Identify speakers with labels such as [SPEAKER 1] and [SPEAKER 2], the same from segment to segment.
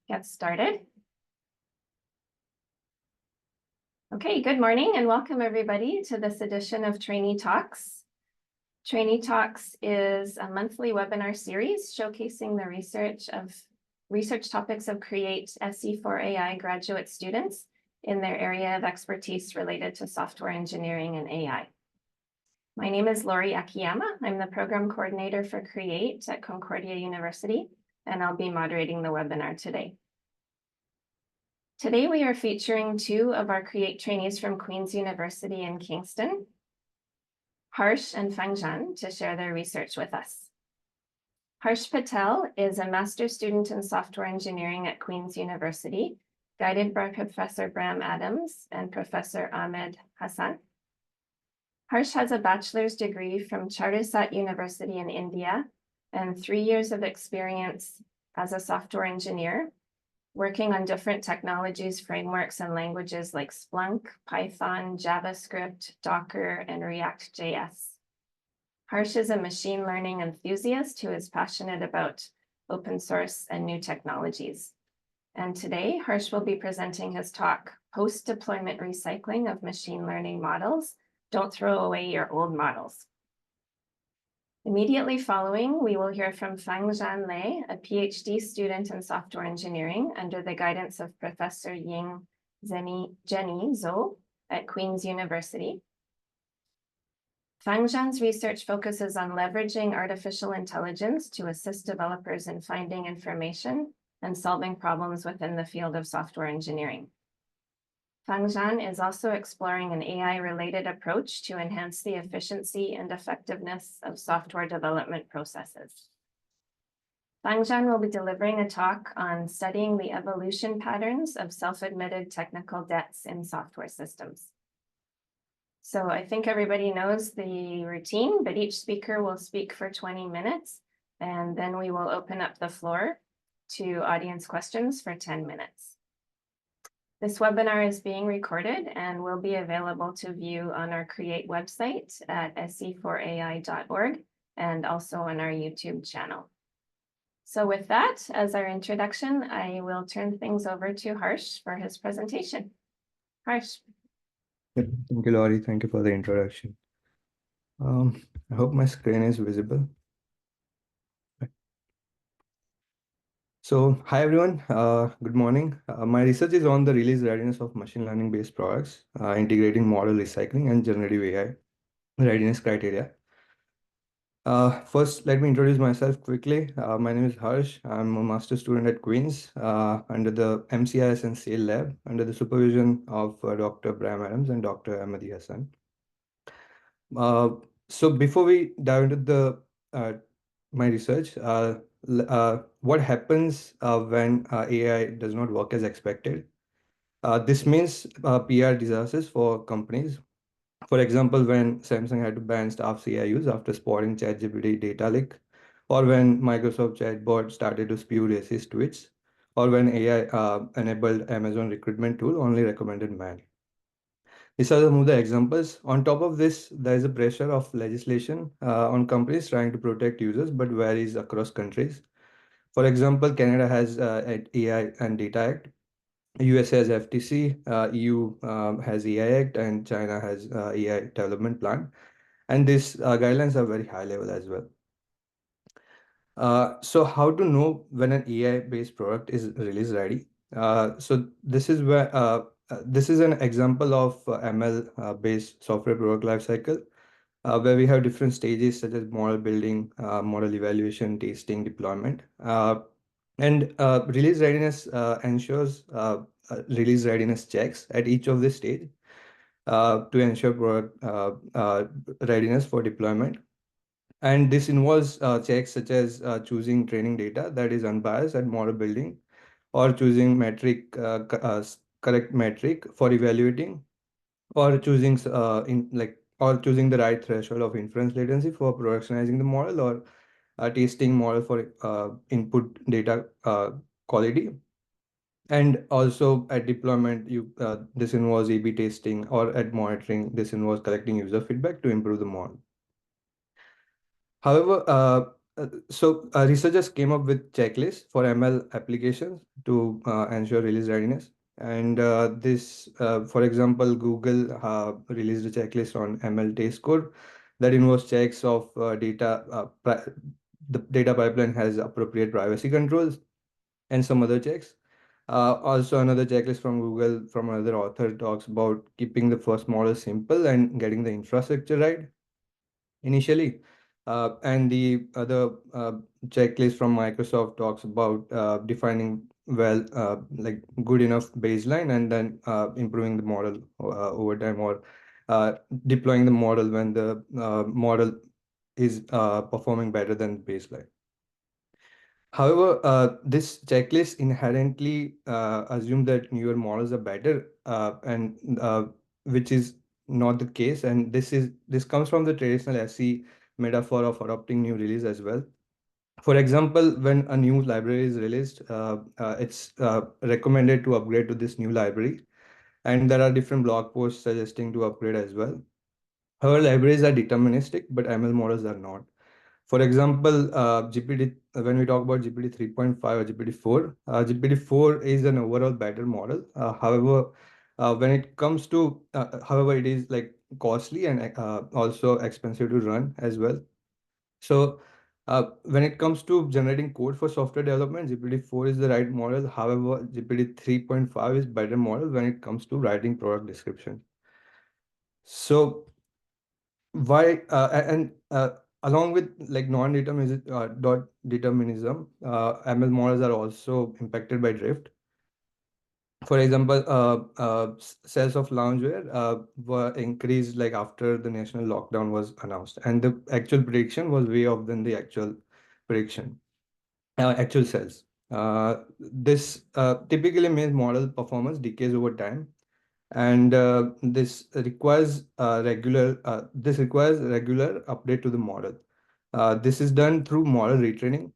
[SPEAKER 1] get started. Okay, good morning and welcome everybody to this edition of Trainee Talks. Trainee Talks is a monthly webinar series showcasing the research topics of CREATE SE4AI graduate students in their area of expertise related to software engineering and AI. My name is Lori Akiyama. I'm the program coordinator for CREATE at Concordia University, and I'll be moderating the webinar today. Today, we are featuring two of our CREATE trainees from Queen's University in Kingston, Harsh and Fangjian, to share their research with us. Harsh Patel is a master's student in software engineering at Queen's University, guided by Professor Bram Adams and Professor Ahmed Hassan. Harsh has a bachelor's degree from Charisat University in India and 3 years of experience as a software engineer, working on different technologies, frameworks, and languages like Splunk, Python, JavaScript, Docker, and React.js. Harsh is a machine learning enthusiast who is passionate about open source and new technologies. And today, Harsh will be presenting his talk, Post-Deployment Recycling of Machine Learning Models. Don't throw away your old models. Immediately following, we will hear from Fangjian Lei, a PhD student in software engineering under the guidance of Professor Jenny Zhou at Queen's University. Fangjian's research focuses on leveraging artificial intelligence to assist developers in finding information and solving problems within the field of software engineering. Fangjian is also exploring an AI-related approach to enhance the efficiency and effectiveness of software development processes. Fangjian will be delivering a talk on studying the evolution patterns of self-admitted technical debts in software systems. So I think everybody knows the routine, but each speaker will speak for 20 minutes, and then we will open up the floor to audience questions for 10 minutes. This webinar is being recorded and will be available to view on our CREATE website at se4ai.org and also on our YouTube channel. So with that, as our introduction, I will turn things over to Harsh for his presentation. Harsh.
[SPEAKER 2] Thank you, Laurie. Thank you for the introduction. I hope my screen is visible. So, hi everyone, good morning. My research is on the release readiness of machine learning based products, integrating model recycling and generative AI readiness criteria. First, let me introduce myself quickly. My name is Harsh. I'm a master's student at Queen's under the MCIS and SAIL lab under the supervision of Dr. Bram Adams and Dr. Ahmed Hassan. So before we dive into the my research, what happens when AI does not work as expected? This means PR disasters for companies. For example, when Samsung had to ban staff CIUs after spotting ChatGPT data leak, or when Microsoft chatbot started to spew racist tweets, or when AI enabled Amazon recruitment tool only recommended man. These are some of the examples. On top of this, there is a pressure of legislation on companies trying to protect users, but varies across countries. For example, Canada has an AI and Data Act, US has FTC, EU has AI Act, and China has AI Development Plan. And these guidelines are very high level as well. So how to know when an AI-based product is release ready? So this is where this is an example of ML-based software product lifecycle, where we have different stages such as model building, model evaluation, testing, deployment. And release readiness ensures release readiness checks at each of the stage to ensure product readiness for deployment. And this involves checks such as choosing training data that is unbiased at model building, or choosing correct metric for evaluating, or choosing choosing the right threshold of inference latency for productionizing the model, or testing model for input data quality. And also at deployment, this involves A/B testing, or at monitoring, this involves collecting user feedback to improve the model. However, Researchers came up with checklists for ML applications to ensure release readiness. And for example, Google released a checklist on ML test code that involves checks of the data pipeline has appropriate privacy controls and some other checks. Also, another checklist from Google from another author talks about keeping the first model simple and getting the infrastructure right initially. And the other checklist from Microsoft talks about defining like good enough baseline and then improving the model over time, or deploying the model when the model is performing better than baseline. However, this checklist inherently assume that newer models are better, and which is not the case. And this comes from the traditional SE metaphor of adopting new release as well. For example, when a new library is released, it's recommended to upgrade to this new library, and there are different blog posts suggesting to upgrade as well. However, libraries are deterministic, but ML models are not. For example, GPT, when we talk about GPT 3.5 or GPT-4, GPT-4 is an overall better model. However, when it comes to, however, it is like costly and also expensive to run as well. So, when it comes to generating code for software development, GPT-4 is the right model. However, GPT 3.5 is better model when it comes to writing product description. So, why and along with like non-determinism dot determinism, ML models are also impacted by drift. For example, sales of loungewear were increased like after the national lockdown was announced, and the actual prediction was way off than the actual prediction, actual sales. This typically means model performance decays over time, and this requires regular update to the model. This is done through model retraining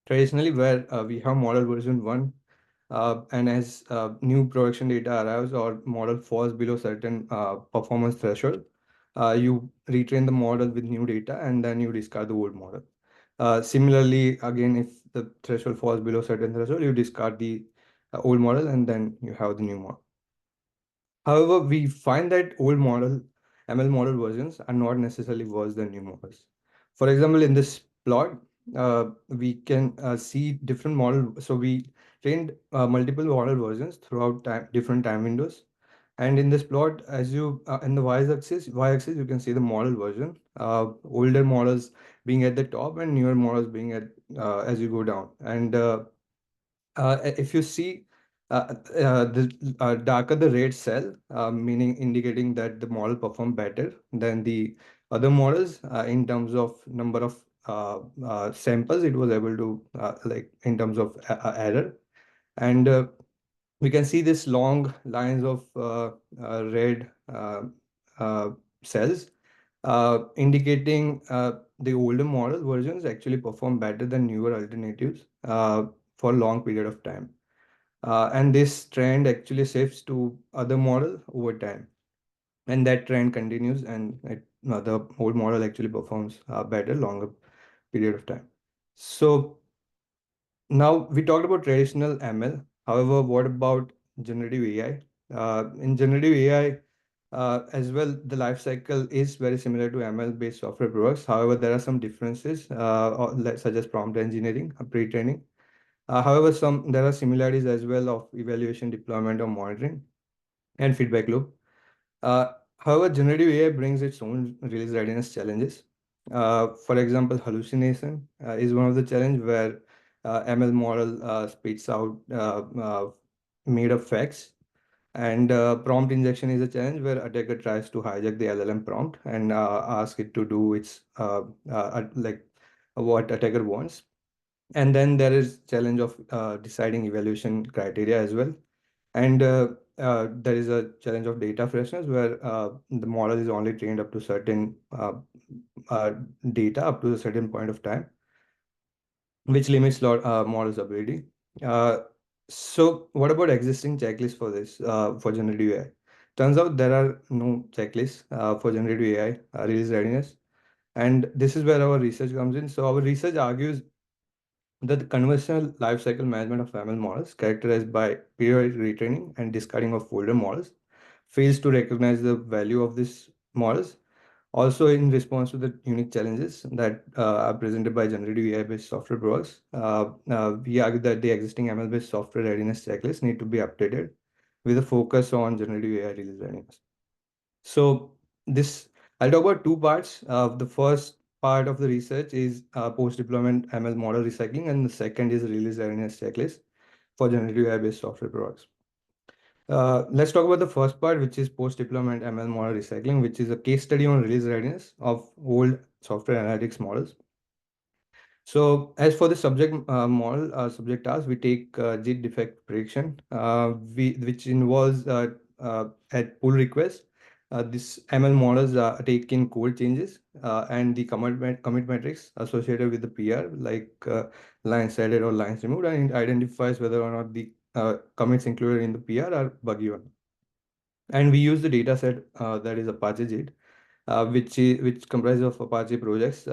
[SPEAKER 2] traditionally, where we have model version 1, and as new production data arrives or model falls below certain performance threshold, you retrain the model with new data and then you discard the old model. Similarly, again, if the threshold falls below certain threshold, you discard the old model and then you have the new model. However, we find that old ML model versions are not necessarily worse than new models. For example, in this plot, we can see different model. So we trained multiple model versions throughout different time windows. And in this plot, as you in the y-axis, you can see the model version. Older models being at the top and newer models being at as you go down. And if you see the darker the red cell, meaning indicating that the model performed better than the other models in terms of number of samples it was able to like in terms of error. And we can see this long lines of red uh, cells indicating the older model versions actually perform better than newer alternatives for a long period of time. And this trend actually shifts to other model over time. And that trend continues, and the old model actually performs better longer period of time. So now we talked about traditional ML. However, what about generative AI? In generative AI, as well, the life cycle is very similar to ML-based software products. However, there are some differences, such as prompt engineering, pre-training. However, there are similarities as well of evaluation, deployment, or monitoring, and feedback loop. However, generative AI brings its own release readiness challenges. For example, hallucination is one of the challenge where ML model spits out made up facts, and prompt injection is a challenge where attacker tries to hijack the LLM prompt and ask it to do its like what attacker wants. And then there is challenge of deciding evaluation criteria as well. And there is a challenge of data freshness where the model is only trained up to certain uh, data up to a certain point of time, which limits model's ability. Uh, so what about existing checklists for this for generative AI? Turns out there are no checklists for generative AI release readiness. And this is where our research comes in. So our research argues that the conventional life cycle management of ML models, characterized by periodic retraining and discarding of older models, fails to recognize the value of these models. Also, in response to the unique challenges that are presented by generative AI-based software products, we argue that the existing ML-based software readiness checklists need to be updated with a focus on generative AI release readiness. So this, I'll talk about two parts. The first part of the research is post-deployment ML model recycling, and the second is release readiness checklist for generative AI-based software products. Let's talk about the first part, which is post-deployment ML model recycling, which is a case study on release readiness of old software analytics models. So as for the subject task, we take JIT defect prediction, which involves at pull request. This ML models take in code changes and the commit metrics associated with the PR, like lines added or lines removed, and it identifies whether or not the commits included in the PR are buggy or not. And we use the data set that is Apache JIT, which comprises of Apache projects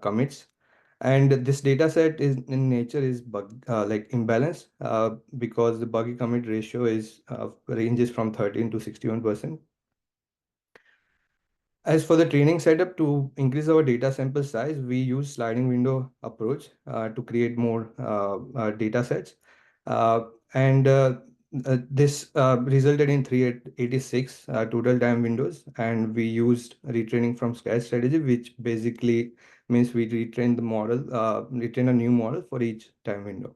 [SPEAKER 2] commits. And this data set is in nature is like imbalanced because the buggy commit ratio is ranges from 13 to 61%. As for the training setup, to increase our data sample size, we use sliding window approach to create more data sets. And This resulted in 386 total time windows, and we used retraining from scratch strategy, which basically means we retrain a new model for each time window.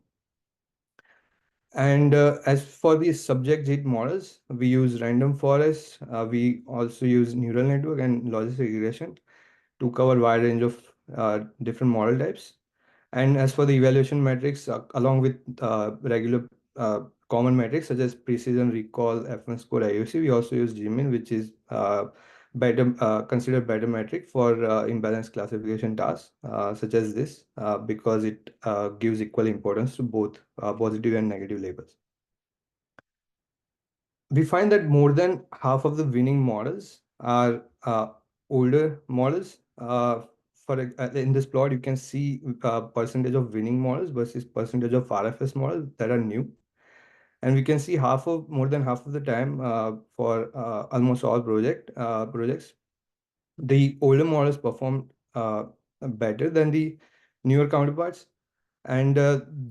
[SPEAKER 2] And as for the subject JIT models, we use random forest. We also use neural network and logistic regression to cover wide range of different model types. And as for the evaluation metrics, along with regular common metrics such as precision, recall, F1 score, IOC, we also use Gmin, which is considered better metric for imbalance classification tasks such as this because it gives equal importance to both positive and negative labels. We find that more than half of the winning models are older models. In this plot, you can see percentage of winning models versus percentage of RFS models that are new. And we can see more than half of the time for almost all projects, the older models perform better than the newer counterparts. And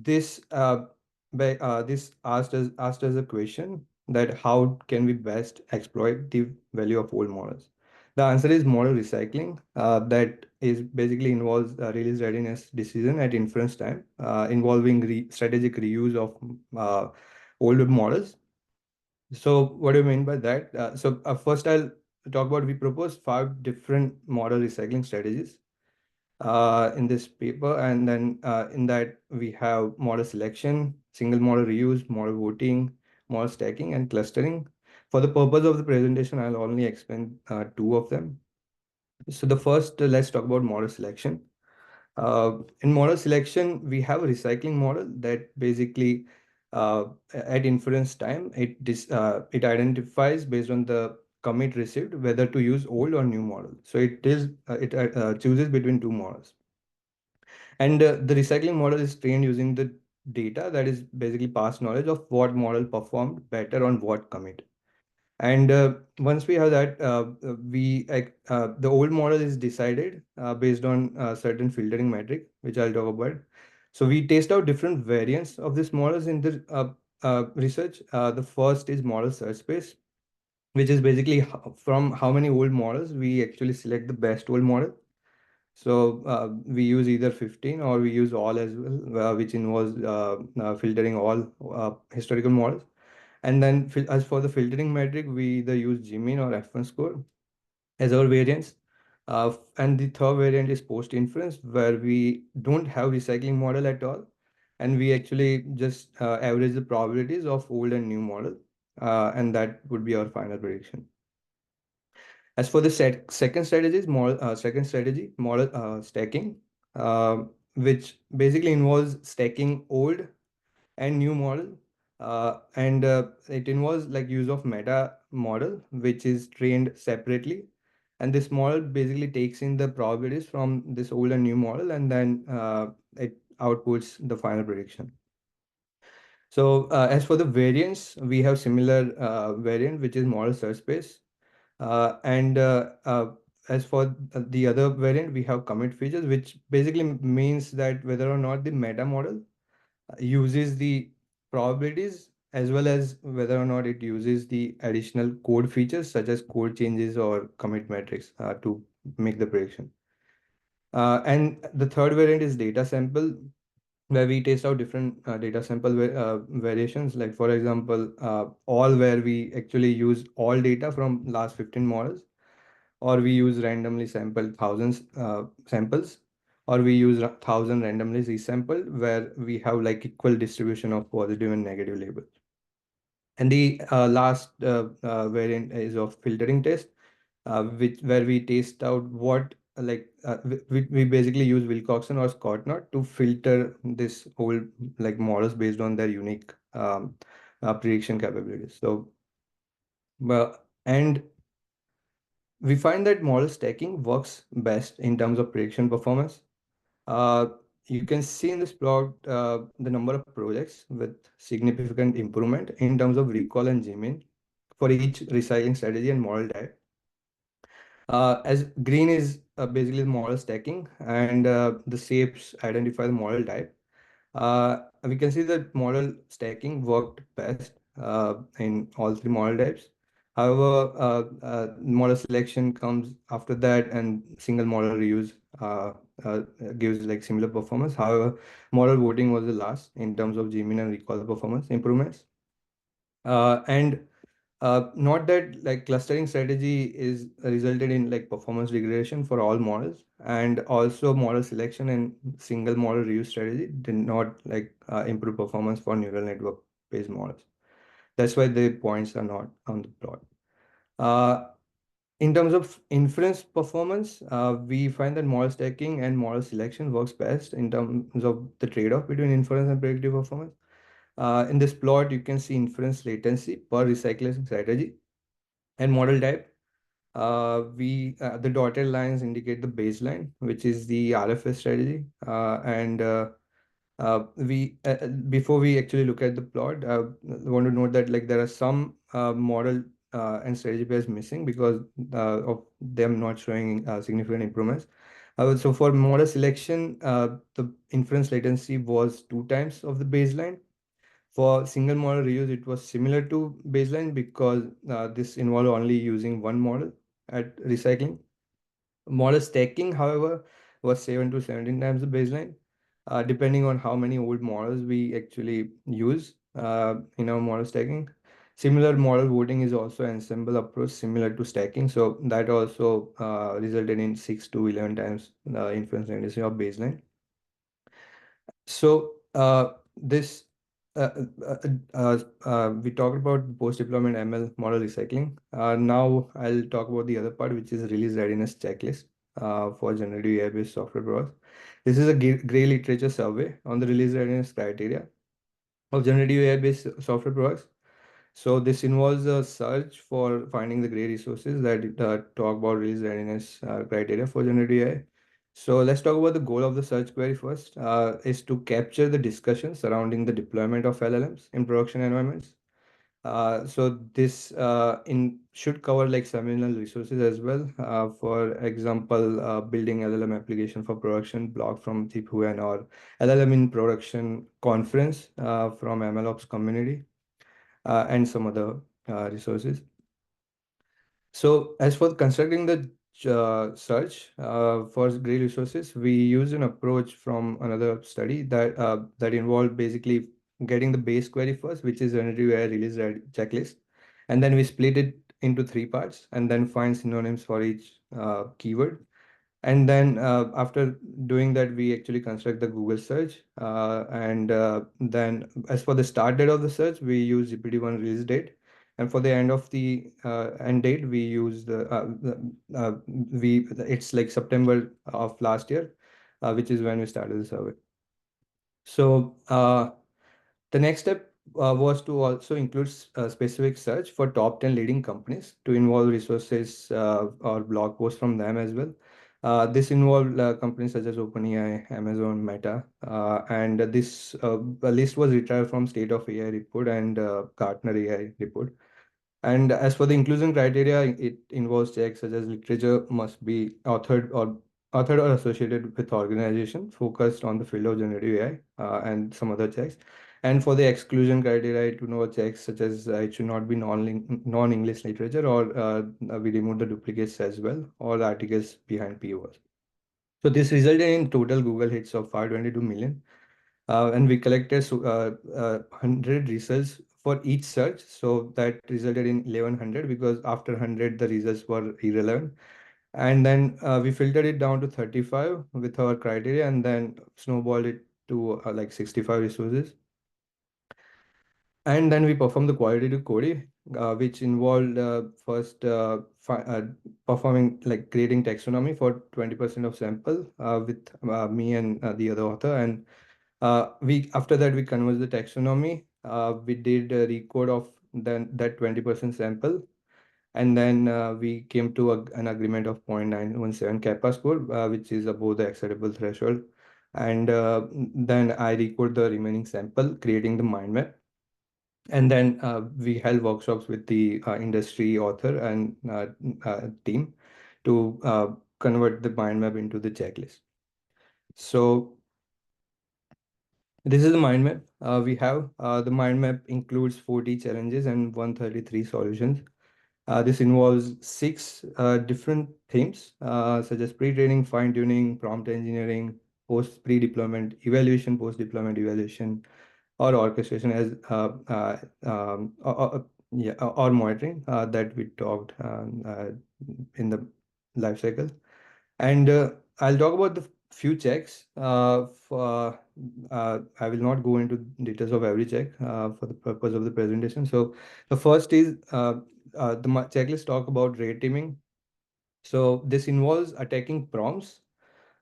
[SPEAKER 2] this asked us a question that how can we best exploit the value of old models? The answer is model recycling. That is basically involves release readiness decision at inference time, involving strategic reuse of older models. So what do you mean by that? First I'll talk about, we propose 5 different model recycling strategies in this paper, and then in that we have model selection, single model reuse, model voting, model stacking, and clustering. For the purpose of the presentation, I'll only explain 2 of them. So the first, let's talk about model selection. In model selection, we have a recycling model that basically at inference time, it identifies based on the commit received whether to use old or new model. So it chooses between 2 models. And the recycling model is trained using the data that is basically past knowledge of what model performed better on what commit. And once we have that, the old model is decided based on certain filtering metric, which I'll talk about. So we test out different variants of these models in the research. The first is model search space, which is basically from how many old models we actually select the best old model. So we use either 15 or we use all as well, which involves filtering all historical models. And then as for the filtering metric, we either use Gmin or F1 score as our variants. And the third variant is post-inference, where we don't have recycling model at all. And we actually just average the probabilities of old and new model. And that would be our final prediction. As for the second strategy is model stacking, which basically involves stacking old and new model. And it involves like use of meta model, which is trained separately. And this model basically takes in the probabilities from this old and new model, and then it outputs the final prediction. So as for the variants, we have similar variant, which is model search space. And as for the other variant, we have commit features, which basically means that whether or not the meta model uses the probabilities, as well as whether or not it uses the additional code features such as code changes or commit metrics to make the prediction. And the third variant is data sample, where we test out different data sample variations. Like for example, all, where we actually use all data from last 15 models, or we use randomly sampled thousands samples, or we use 1,000 randomly resampled, where we have like equal distribution of positive and negative labels. And the last variant is of filtering test, which where we test out what we basically use Wilcoxon or Scott Knot to filter this whole like models based on their unique prediction capabilities. So, and we find that model stacking works best in terms of prediction performance. Uh, you can see in this plot the number of projects with significant improvement in terms of recall and Gmin for each recycling strategy and model type. As green is basically the model stacking, and the shapes identify the model type. We can see that model stacking worked best in all three model types. However, model selection comes after that, and single model reuse uh, uh, gives like similar performance. However, model voting was the last in terms of Gmin and recall performance improvements. And not that like clustering strategy is resulted in like performance degradation for all models, and also model selection and single model reuse strategy did not like improve performance for neural network based models. That's why the points are not on the plot. Uh, in terms of inference performance, we find that model stacking and model selection works best in terms of the trade-off between inference and predictive performance. In this plot, you can see inference latency per recycling strategy and model type. The dotted lines indicate the baseline, which is the RFS strategy. And we Before we actually look at the plot, I want to note that like there are some model and strategy pairs missing because of them not showing significant improvements. So for model selection, the inference latency was 2 times of the baseline. For single model reuse, it was similar to baseline because this involved only using one model at recycling. Model stacking, however, was 7 to 17 times the baseline, depending on how many old models we actually use in our model stacking. Similar model voting is also an ensemble approach similar to stacking. So that also resulted in 6 to 11 times the inference latency of baseline. So this we talked about post-deployment ML model recycling. Now I'll talk about the other part, which is release readiness checklist for generative AI-based software products. This is a gray literature survey on the release readiness criteria of generative AI-based software products. So this involves a search for finding the gray resources that talk about release readiness criteria for generative AI. So let's talk about the goal of the search query first, is to capture the discussion surrounding the deployment of LLMs in production environments. So this in should cover like seminal resources as well. For example, building LLM application for production blog from Deep Huan, or LLM in production conference from MLOps community, and some other resources. So as for constructing the search for gray resources, we use an approach from another study that involved basically getting the base query first, which is generative AI release checklist, and then we split it into 3 parts and then find synonyms for each keyword. And then after doing that, we actually construct the Google search. And then as for the start date of the search, we use GPT-1 release date. And for the end of the end date, we use it's like September of last year, which is when we started the survey. So the next step was to also include specific search for top 10 leading companies to involve resources or blog posts from them as well. This involved companies such as OpenAI, Amazon, Meta, and this list was retrieved from State of AI report and Gartner AI report. And as for the inclusion criteria, it involves checks such as literature must be authored or associated with organization focused on the field of generative AI, and some other checks. And for the exclusion criteria, it know checks such as it should not be non-English literature, or we remove the duplicates as well, or articles behind keywords. So this resulted in total Google hits of 522 million, and we collected 100 results for each search. So that resulted in 1100, because after 100 the results were irrelevant. And then we filtered it down to 35 with our criteria, and then snowballed it to like 65 resources. And then we performed the qualitative coding, which involved first performing, like, creating taxonomy for 20% of sample with me and the other author. And we after that we converged the taxonomy. We did a recode of then that 20% sample, and then we came to an agreement of 0.917 kappa score, which is above the acceptable threshold. And then I recode the remaining sample, creating the mind map. And then we held workshops with the industry author and team to convert the mind map into the checklist. So this is the mind map we have. The mind map includes 40 challenges and 133 solutions. This involves 6 different themes, such as pre-training, fine-tuning, prompt engineering, pre-deployment evaluation, post-deployment evaluation, or orchestration, as or monitoring that we talked in the life cycle. And I'll talk about the few checks. I will not go into details of every check for the purpose of the presentation. So the first is the checklist talk about rate teaming. So this involves attacking prompts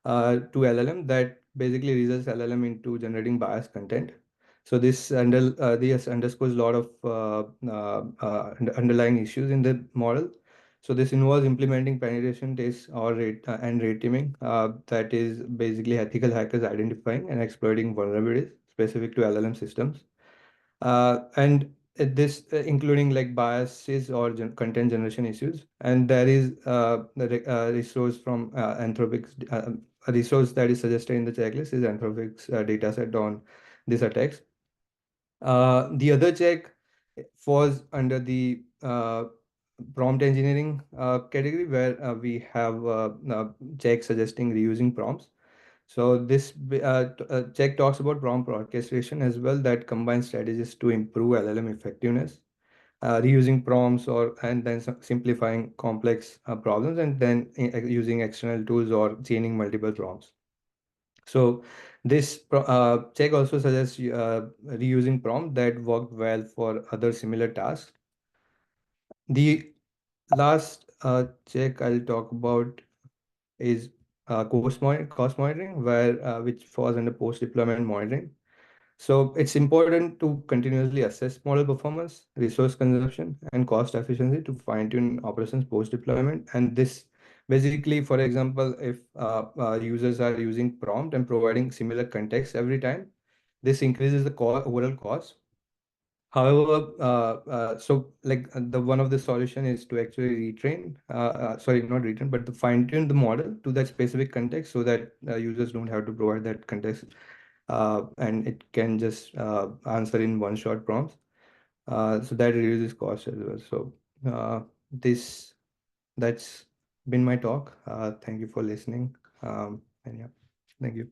[SPEAKER 2] to LLM that basically results LLM into generating biased content. So this underscores a lot of underlying issues in the model. So this involves implementing penetration tests or rate teaming, that is basically ethical hackers identifying and exploiting vulnerabilities specific to LLM systems. And this including like biases or content generation issues. And there is the resource from Anthropic's a resource that is suggested in the checklist is Anthropic's dataset on these attacks. The other check falls under the prompt engineering category, where we have check suggesting reusing prompts. So this check talks about prompt orchestration as well, that combines strategies to improve LLM effectiveness, reusing prompts, and then simplifying complex problems, and then using external tools or chaining multiple prompts. So this check also suggests reusing prompt that worked well for other similar tasks. The last check I'll talk about is cost monitoring, where which falls under post-deployment monitoring. So it's important to continuously assess model performance, resource consumption, and cost efficiency to fine-tune operations post-deployment. And this basically, for example, if users are using prompt and providing similar context every time, this increases the overall cost. However, so like the one of the solution is to actually sorry, not retrain, but to fine-tune the model to that specific context, so that users don't have to provide that context, and it can just answer in one-shot prompts. So that reduces cost as well. So this that's been my talk. Thank you for listening. And yeah, thank you.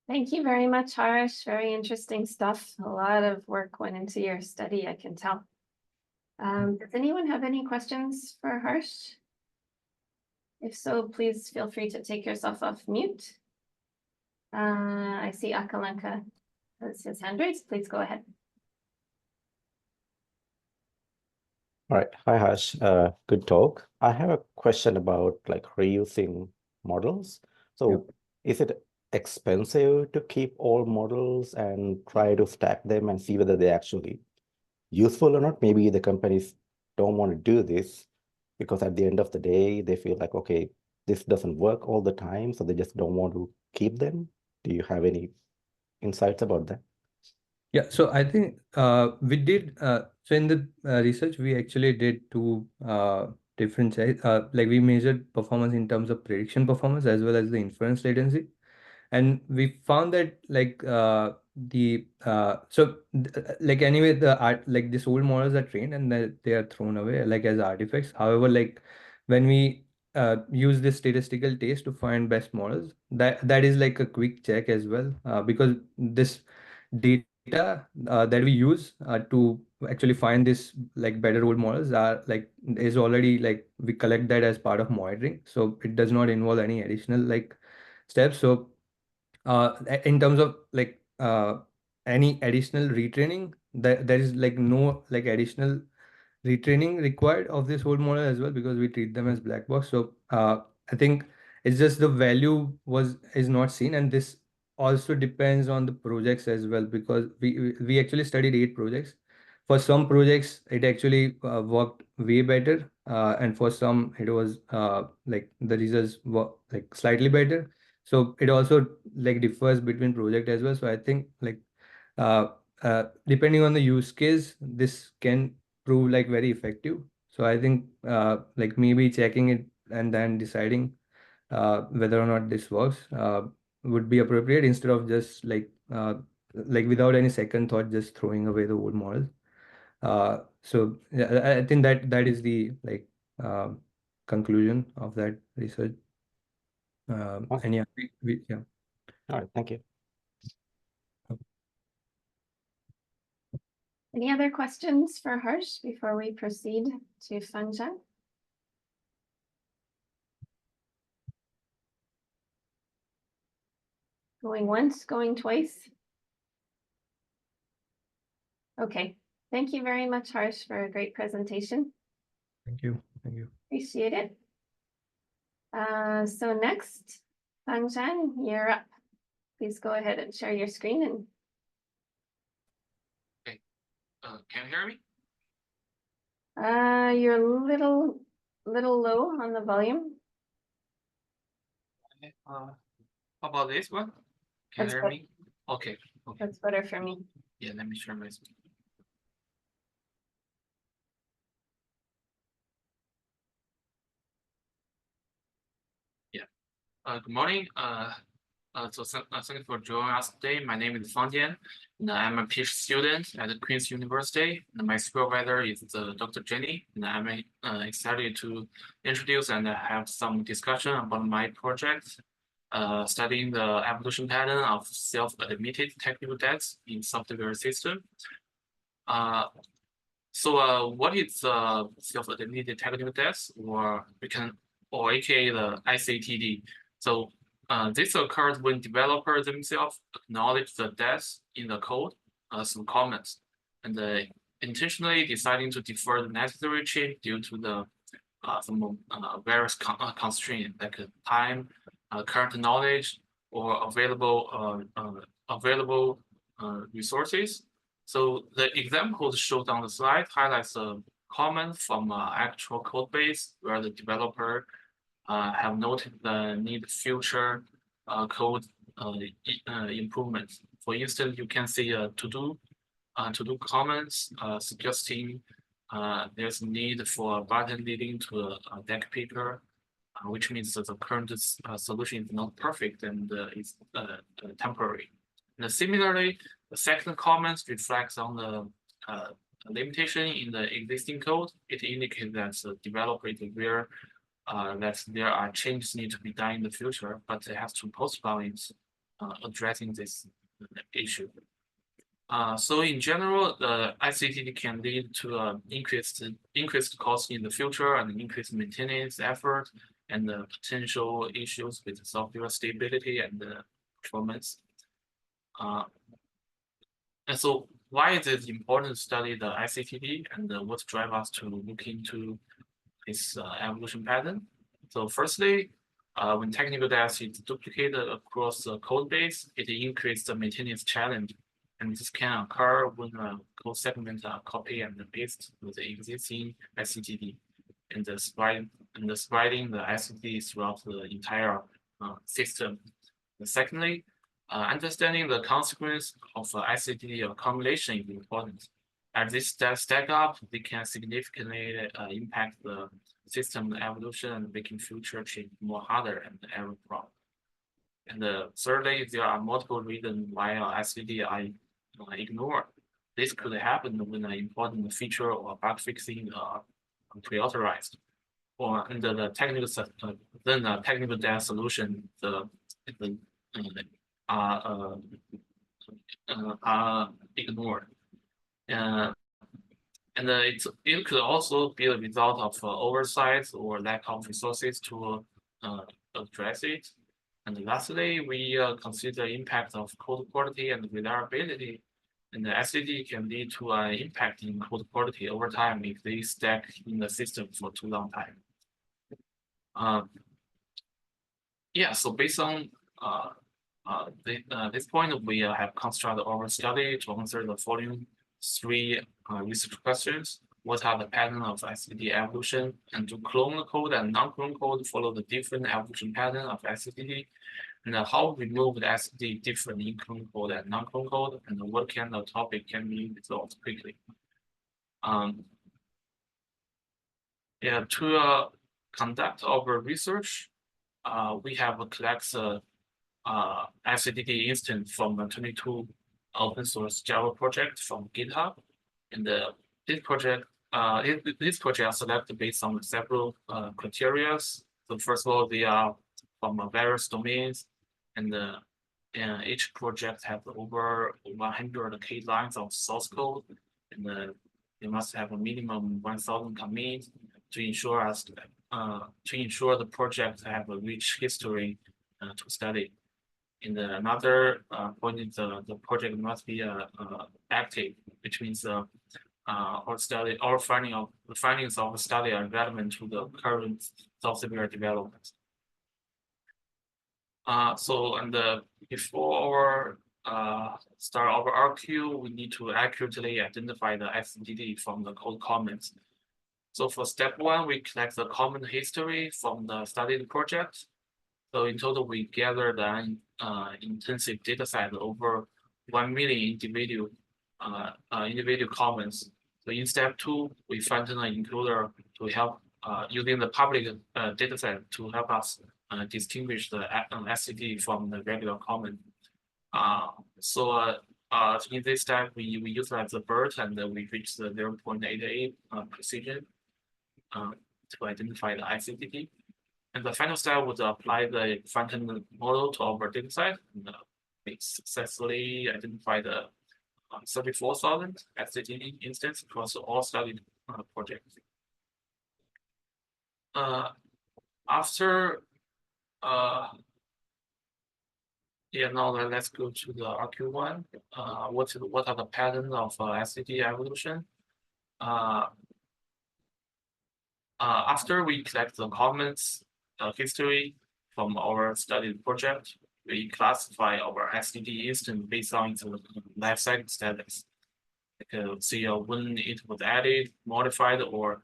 [SPEAKER 1] Thank you very much, Harsh. Very interesting stuff. A lot of work went into your study, I can tell. Does anyone have any questions for Harsh? If so, please feel free to take yourself off mute. I see Akalanka has his hand raised. Please go ahead.
[SPEAKER 3] All right. Hi, Harsh. Good talk. I have a question about like reusing models. So is it expensive to keep all models and try to stack them and see whether they're actually useful or not? Maybe the companies don't want to do this because at the end of the day, they feel like, okay, this doesn't work all the time, so they just don't want to keep them. Do you have any insights about that?
[SPEAKER 2] Yeah, so I think we did so in the research we actually did two different like we measured performance in terms of prediction performance as well as the inference latency, and we found that like like anyway the art like these old models are trained and they are thrown away like as artifacts. However, like when we use this statistical test to find best models, that is like a quick check as well, because this data that we use to actually find this like better role models are like is already like we collect that as part of monitoring, so it does not involve any additional like steps. So in terms of like any additional retraining, there is like no like additional retraining required of this whole model as well, because we treat them as black box. So I think it's just the value is not seen, and this also depends on the projects as well, because we actually studied 8 projects. For some projects it actually worked way better, and for some it was like the results were like slightly better. So it also like differs between project as well. So I think like uh, depending on the use case, this can prove like very effective. So I think like maybe checking it and then deciding whether or not this works would be appropriate, instead of just like without any second thought just throwing away the old models. So yeah, I think that is the like uh, conclusion of that research.
[SPEAKER 3] Awesome.
[SPEAKER 2] And yeah, yeah.
[SPEAKER 3] All right, thank you.
[SPEAKER 1] Any other questions for Harsh before we proceed to Fangjian? Going once, going twice? Okay, thank you very much, Harsh, for a great presentation.
[SPEAKER 2] Thank you. Thank you.
[SPEAKER 1] Appreciate it. So next, Fangjian, you're up. Please go ahead and share your screen and
[SPEAKER 4] Can you hear me?
[SPEAKER 1] you're a little low on the volume.
[SPEAKER 4] How about this one? Can you
[SPEAKER 1] That's
[SPEAKER 4] hear
[SPEAKER 1] good.
[SPEAKER 4] me? Okay. Okay.
[SPEAKER 1] That's better for me.
[SPEAKER 4] Yeah, let me share my screen. Yeah. Good morning. Thank you for joining us today. My name is Fangjian, and I'm a PhD student at Queen's University. And my supervisor is Dr. Jenny, and I'm excited to introduce and have some discussion about my project, studying the evolution pattern of self-admitted technical debts in software system. So what is self-admitted technical debts, or aka the SATD? So this occurs when developers themselves acknowledge the debts in the code through comments, and intentionally deciding to defer the necessary change due to the some various constraints like time, current knowledge, or available resources. So the examples shown on the slide highlights a comment from actual code base where the developer have noted the need future code improvements. For instance, you can see a to-do comments suggesting there's a need for a button leading to a deck picker, which means that the current solution is not perfect and is temporary. And similarly, the second comment reflects on the limitation in the existing code. It indicates that the developer is aware that there are changes need to be done in the future, but it has to postpone it, addressing this issue. So in general, the SATD can lead to increased cost in the future and increased maintenance effort and the potential issues with software stability and performance. And so why is it important to study the SATD, and what drives us to look into this evolution pattern? So firstly, when technical data is duplicated across the code base, it increases the maintenance challenge. And this can occur when a code segment are copy and paste with the existing SATD and spreading the SATD throughout the entire system. And secondly, understanding the consequence of SATD accumulation is important. As this stack up, they can significantly impact the system evolution and making future change more harder and error prone. And thirdly, there are multiple reasons why SATD are ignored. This could happen when an important feature or bug fixing pre-authorized, or under the technical then the technical data solution are ignored. And it could also be a result of oversight or lack of resources to address it. And lastly, we consider impact of code quality and reliability. And the SATD can lead to an impact in code quality over time if they stack in the system for too long time. Yeah, so based on this point, we have constructed our study to answer the following 3 research questions. What are the pattern of SATD evolution? And do clone code and non-clone code follow the different evolution pattern of SATD? And how remove the SATD different in clone code and non-clone code? And what kind of topic can be resolved quickly? Yeah, to conduct our research, we have collected SATD instance from the 22 open source Java project from GitHub. And this project are selected based on several criteria. So first of all, they are from various domains, and each project has over 100K lines of source code, and they must have a minimum 1,000 commits to ensure the project have a rich history to study. And another point is the project must be active, which means the findings of the study are relevant to the current software development. Before start our RQ, we need to accurately identify the SATD from the code comments. So for step 1, we collect the comment history from the studied project. So in total, we gathered an intensive data set over 1 million individual comments. So in step 2, we fine-tune an includer to help using the public data set to help us distinguish the SATD from the regular comment. In this step, we utilize the BERT and we reach the 0.88 precision to identify the SATD. And the final step was apply the front-end model to our data set. And we successfully identified the 34,000 SATD instances across all studied projects. Now let's go to the RQ1. What are the patterns of SATD evolution? After we collect the comments history from our studied project, we classify our SATD instance based on its lifecycle status. See when it was added, modified, or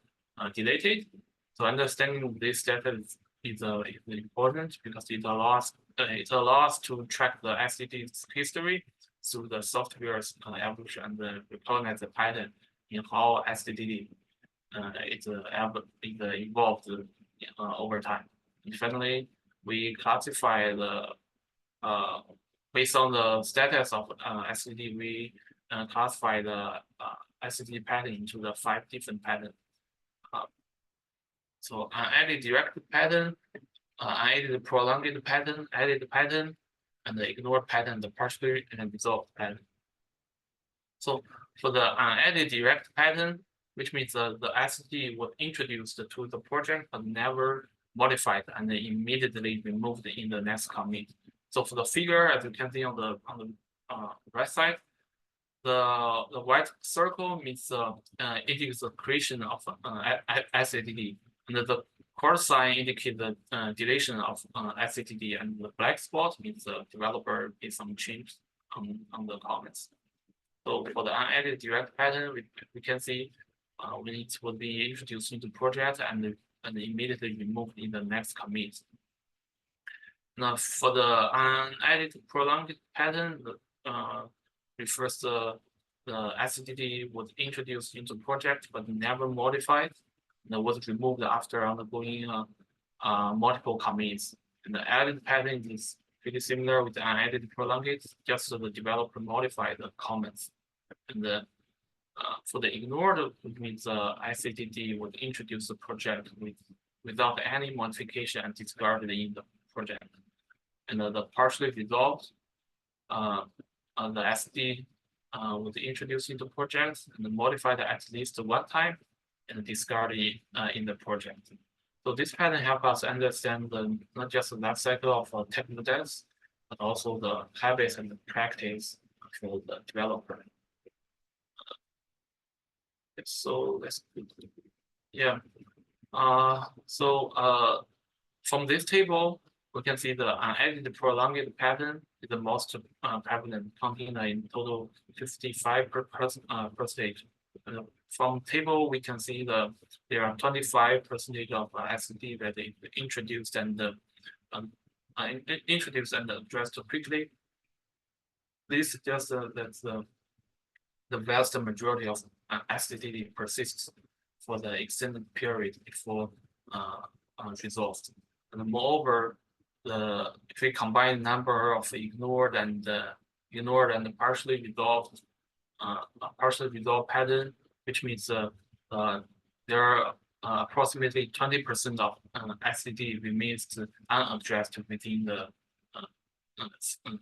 [SPEAKER 4] deleted. So understanding this status is important because it allows to track the SATD history through the software's evolution and recognize the pattern in how SATD evolved over time. And finally, we classify the based on the status of SATD, we classify the SATD pattern into the 5 different patterns. So added directed pattern, added prolonged pattern, added pattern, and the ignored pattern, the partially and resolved pattern. So for the added direct pattern, which means the SATD was introduced to the project but never modified and immediately removed in the next commit. So for the figure, as you can see on the right side, the white circle means it is the creation of SATD, and the cross sign indicate the deletion of SATD, and the black spot means the developer made some change on the comments. So for the unedited direct pattern, we can see when it will be introduced into project and immediately removed in the next commit. Now for the unedited prolonged pattern, refers to the SATD was introduced into project but never modified. And was removed after undergoing multiple commits. And the added pattern is pretty similar with the unedited prolonged, just so the developer modified the comments. And for the ignored, it means SATD would introduce the project without any modification and discarded in the project. And the partially resolved, the SD was introduced into projects and modified at least one time and discarded in the project. So this pattern helps us understand not just the life cycle of technical debts, but also the habits and the practice for the developer. So let's, yeah. From this table, we can see the unedited prolonged pattern is the most prevalent, counting in total 55%. From table, we can see there are 25% of SAT that they introduced and addressed quickly. This suggests that the vast majority of SAT persists for the extended period before resolved. And moreover, if we combine number of ignored and partially resolved pattern, which means there are approximately 20% of SAT remains unaddressed within the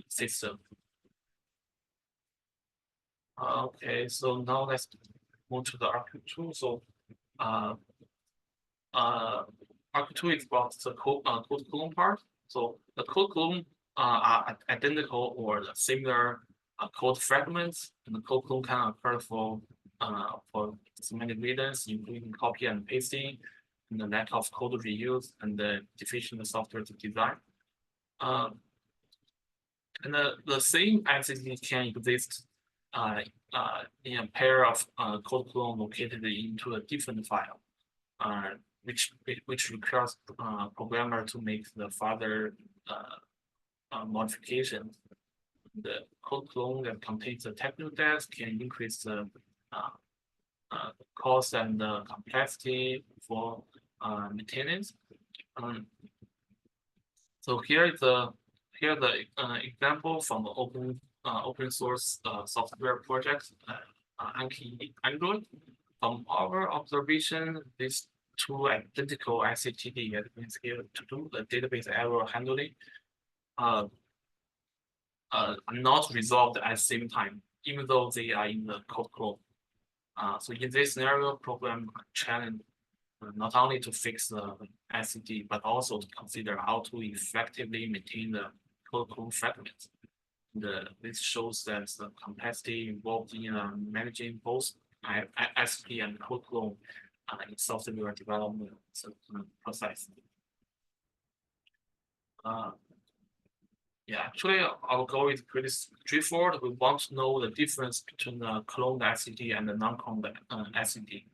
[SPEAKER 4] system. Okay, so now let's move to the ARC2. So ARC2 is about the code clone part. So the code clone are identical or similar code fragments, and the code clone can occur for so many reasons, including copy and pasting, and the lack of code reuse, and the deficient software design. And the same entity can exist in a pair of code clone located into a different file, which requires programmer to make the further modifications. The code clone that contains the technical debt can increase the cost and the complexity for maintenance. So here the example from the open source software project, Anki Android. From our observation, these two identical SATD has been scaled to do the database error handling are not resolved at the same time, even though they are in the code clone. So in this scenario, program challenge not only to fix the SAT, but also to consider how to effectively maintain the code clone fragments. This shows that the complexity involved in managing both SP and code clone in software development process. Yeah, actually, our goal is pretty straightforward. We want to know the difference between the cloned SAT and the non-cloned SAT.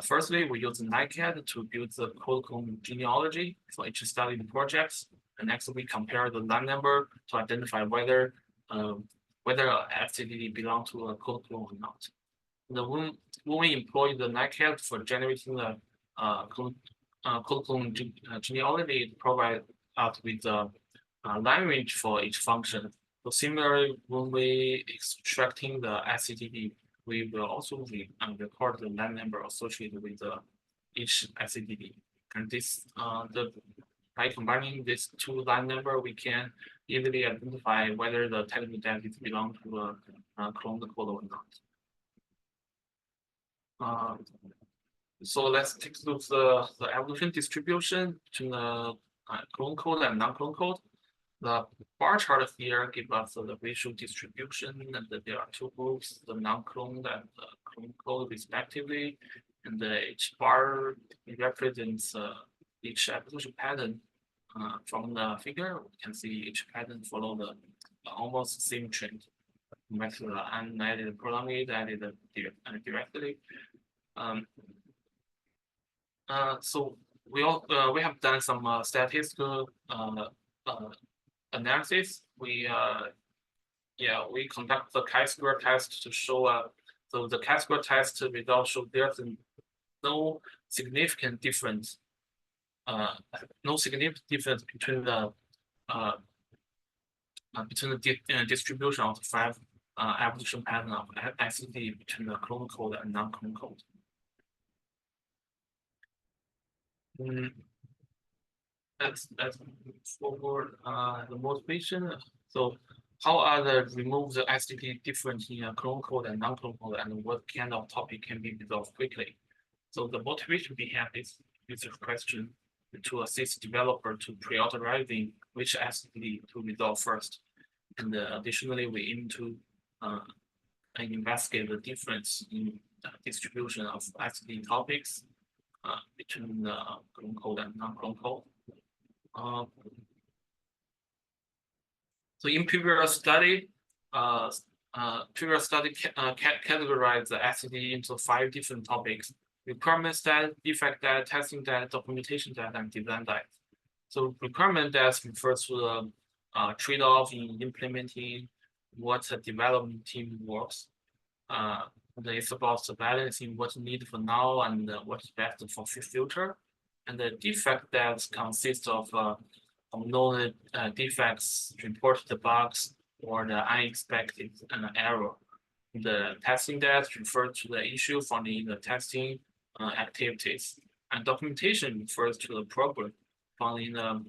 [SPEAKER 4] Firstly, we use NiCad to build the code clone genealogy for each studied projects. And next, we compare the line number to identify whether SAT belongs to a code clone or not. When we employ the NiCad for generating the code clone genealogy, it provides us with the line range for each function. So similarly, when we extracting the SATD, we will also record the line number associated with each SATD. And this by combining these two line number, we can easily identify whether the technical debt belongs to a cloned code or not. So let's take a look at the evolution distribution between the clone code and non-clone code. The bar chart here gives us the ratio distribution, and there are two groups, the non-cloned and the clone code respectively. And each bar represents each application pattern. From the figure, we can see each pattern follow the almost same trend. Method unadded prolonged added directly. So we have done some statistical analysis. We conduct the chi-square test to show so the chi-square test results show there's no significant difference. Between the distribution of the 5 application pattern of SATD between the clone code and non-clone code. Let's move forward the motivation. So how are the remove the SATD different in a clone code and non-clone code, and what kind of topic can be resolved quickly? So the motivation behind this user question to assist developer to pre-authorizing which SATD to resolve first. And additionally, we aim to investigate the difference in distribution of SATD topics between the clone code and non-clone code. So in previous study, categorized the SATD into 5 different topics: requirement stat, defect data, testing data, documentation data, and design data. So requirement data refers to the trade-off in implementing what a development team works. It's about the balancing what's needed for now and what's best for future. And the defect that consists of known defects, reported bugs, or the unexpected error. The testing that refers to the issue found in the testing activities. And documentation refers to the problem found in the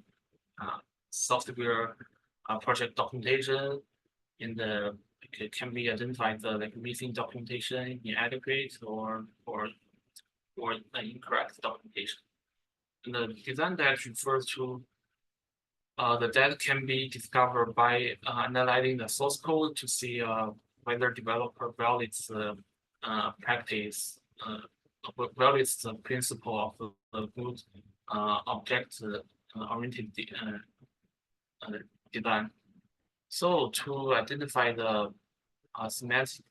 [SPEAKER 4] software project documentation. It can be identified like missing documentation, inadequate, or incorrect documentation. And the design that refers to the data can be discovered by analyzing the source code to see whether developer validates the practice, validates the principle of the good object-oriented design. So to identify the semantic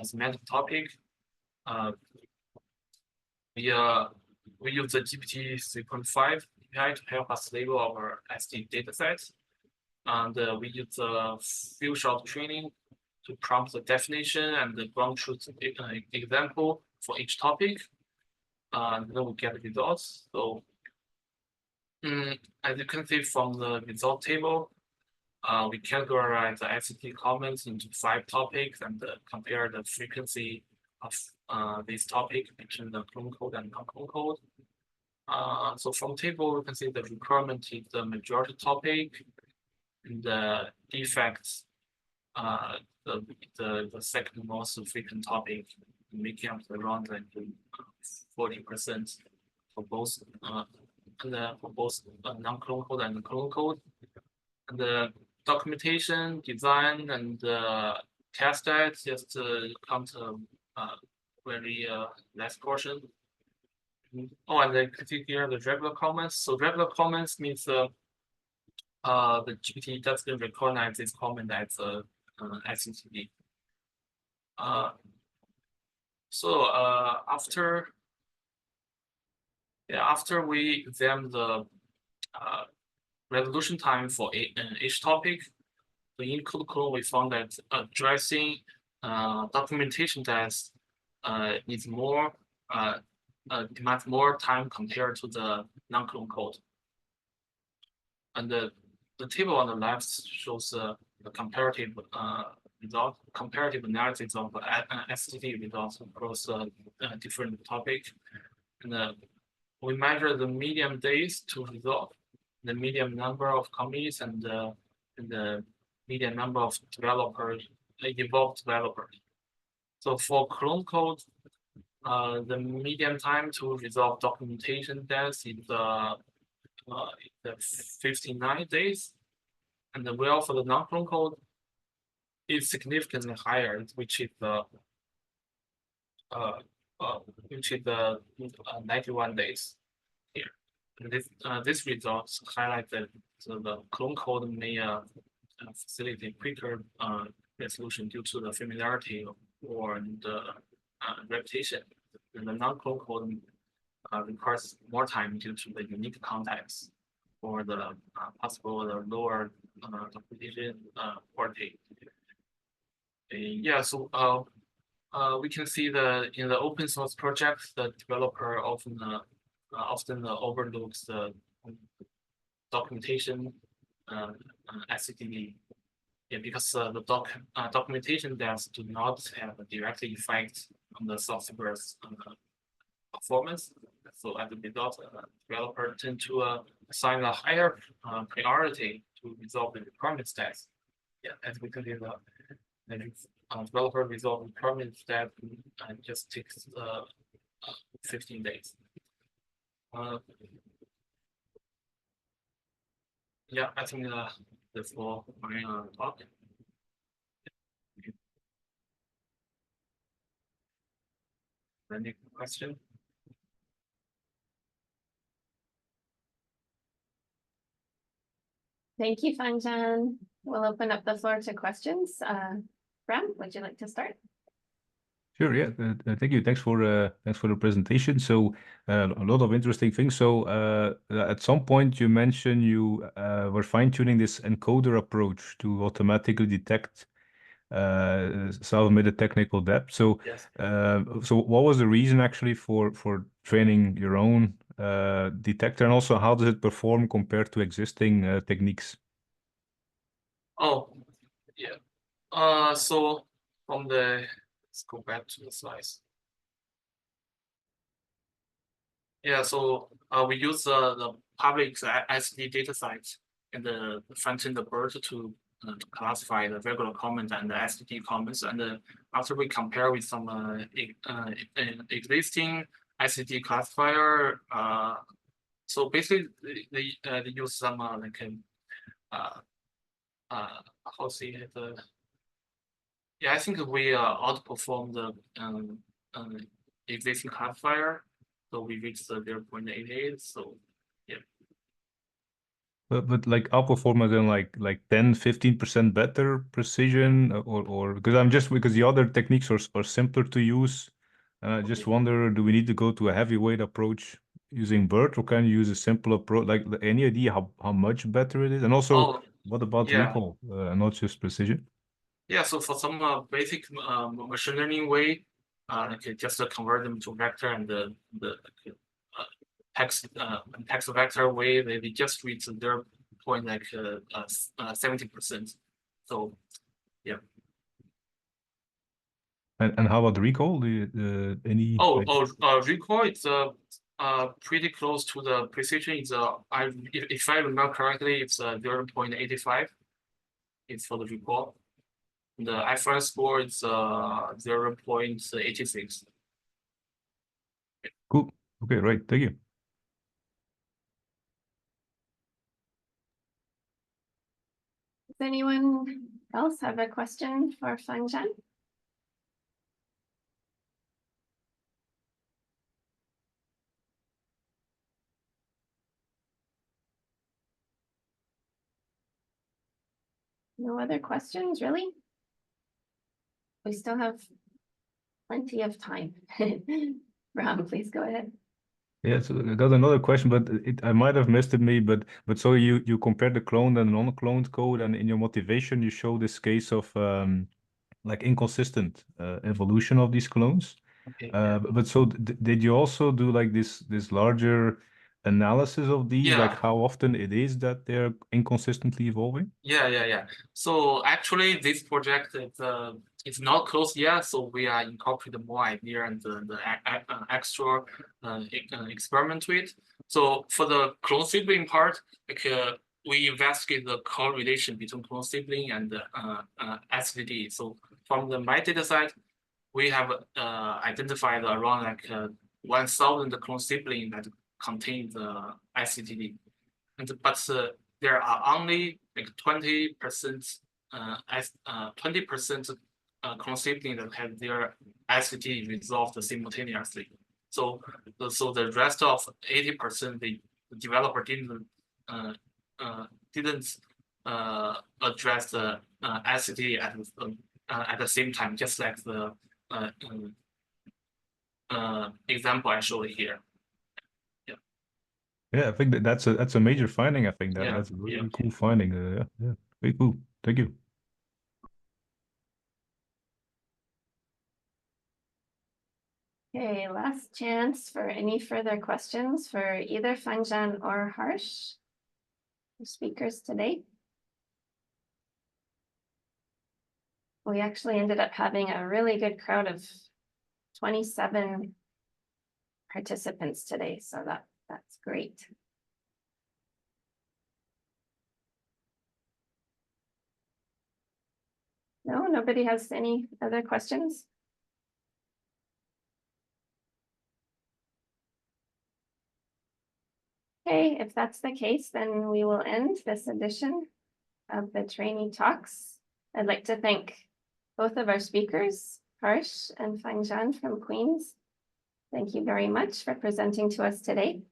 [SPEAKER 4] semantic topic, we use the GPT 3.5 API to help us label our SD datasets, and we use the few shot training to prompt the definition and the ground truth example for each topic, and then we get the results. So as you can see from the result table, we categorize the SAT comments into 5 topics and compare the frequency of this topic between the clone code and non-clone code. So from table, we can see the requirement is the majority topic, and the defects, the second most frequent topic, making up around like 40% for both non-clone code and clone code. And the documentation, design, and test that just come to very last portion. Oh, and then click here the regular comments. So regular comments means the GPT doesn't recognize this comment as a SATD. So after we examine the resolution time for each topic, in code we found that addressing documentation tasks is more demands more time compared to the non-clone code. And the table on the left shows the comparative comparative analysis of SAT results across different topics. And we measure the median days to resolve, the median number of commits, and the median number of developers, involved developers. So for clone code, the median time to resolve documentation tasks is 59 days, and the well for the non-clone code is significantly higher, which is 91 days here. This results highlight that the clone code may facilitate quicker resolution due to the familiarity or the repetition. And the non-clone code requires more time due to the unique context or the possible lower documentation quality. Yeah, so we can see in the open source projects, the developer often overlooks the documentation SATD. Yeah, because the documentation depths do not have a direct effect on the software's performance. So as a result, developers tend to assign a higher priority to resolve the requirement stats. Yeah, as we can see, the developer resolve requirement stat just takes 15 days. Yeah, I think that's all my talk. Any question?
[SPEAKER 1] Thank you, Fangjian. We'll open up the floor to questions. Bram, would you like to start?
[SPEAKER 5] Sure, yeah. Thank you. Thanks for the presentation. So a lot of interesting things. So at some point you mentioned you were fine-tuning this encoder approach to automatically detect self-admitted technical debt. So
[SPEAKER 4] Yes.
[SPEAKER 5] so what was the reason actually for training your own detector, and also how does it perform compared to existing techniques?
[SPEAKER 4] Oh, yeah. So from the let's go back to the slides. Yeah, so we use the public SATD data sites and the front-end BERT to classify the regular comment and the SATD comments. And after we compare with some existing SATD classifier, so basically they use some like how to say it? Yeah, I think we outperform the existing classifier. So we reached 0.88. So yeah.
[SPEAKER 5] But like outperform as in like 10-15% better precision, or because I'm just because the other techniques are simpler to use. I just wonder, do we need to go to a heavyweight approach using BERT, or can you use a simple approach? Like any idea how much better it is? And also, what about recall, not just precision?
[SPEAKER 4] Yeah, so for some basic machine learning way, like just convert them to vector, and the text vector way, they just reach their point like 70%. So yeah.
[SPEAKER 5] And how about recall? Any?
[SPEAKER 4] Recall, it's pretty close to the precision. It's if I remember correctly, it's 0.85. It's for the recall. The FS score is 0.86.
[SPEAKER 5] Cool. Okay, right. Thank you.
[SPEAKER 1] Does anyone else have a question for Fangjian? No other questions, really? We still have plenty of time. Ram, please go ahead.
[SPEAKER 5] Yeah, so I got another question, but I might have missed it, maybe. But so you compare the cloned and non-cloned code, and in your motivation you show this case of like inconsistent evolution of these clones.
[SPEAKER 4] Okay.
[SPEAKER 5] But so did you also do like this larger analysis of these, like how often it is that they're inconsistently evolving?
[SPEAKER 4] Yeah. So actually, this project it's not closed yet. So we are incorporating more idea and the extra experiment to it. So for the clone sibling part, like we investigate the correlation between clone sibling and SVD. So from my data set, we have identified around like 1,000 clone sibling that contain the SCTD, but there are only like 20% 20% clone sibling that have their SCTD resolved simultaneously. So the rest of 80% the developer didn't address the SATD at the same time, just like the example I showed here.
[SPEAKER 5] Yeah, I think that's a major finding. I think
[SPEAKER 4] Yeah,
[SPEAKER 5] that's a really
[SPEAKER 4] yeah.
[SPEAKER 5] cool finding. Yeah, very cool. Thank you.
[SPEAKER 1] Okay, last chance for any further questions for either Fangjian or Harsh, the speakers today. We actually ended up having a really good crowd of 27 participants today, so that's great. No, nobody has any other questions? Okay, if that's the case, then we will end this edition of the Trainee Talks. I'd like to thank both of our speakers, Harsh and Fangjian from Queens. Thank you very much for presenting to us today.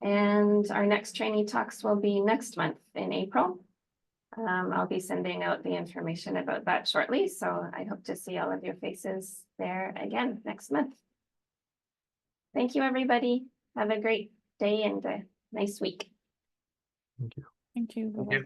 [SPEAKER 1] And our next Trainee Talks will be next month in April. I'll be sending out the information about that shortly, so I hope to see all of your faces there again next month. Thank you, everybody. Have a great day and a nice week.
[SPEAKER 2] Thank you.
[SPEAKER 6] Thank you.
[SPEAKER 4] Thank you.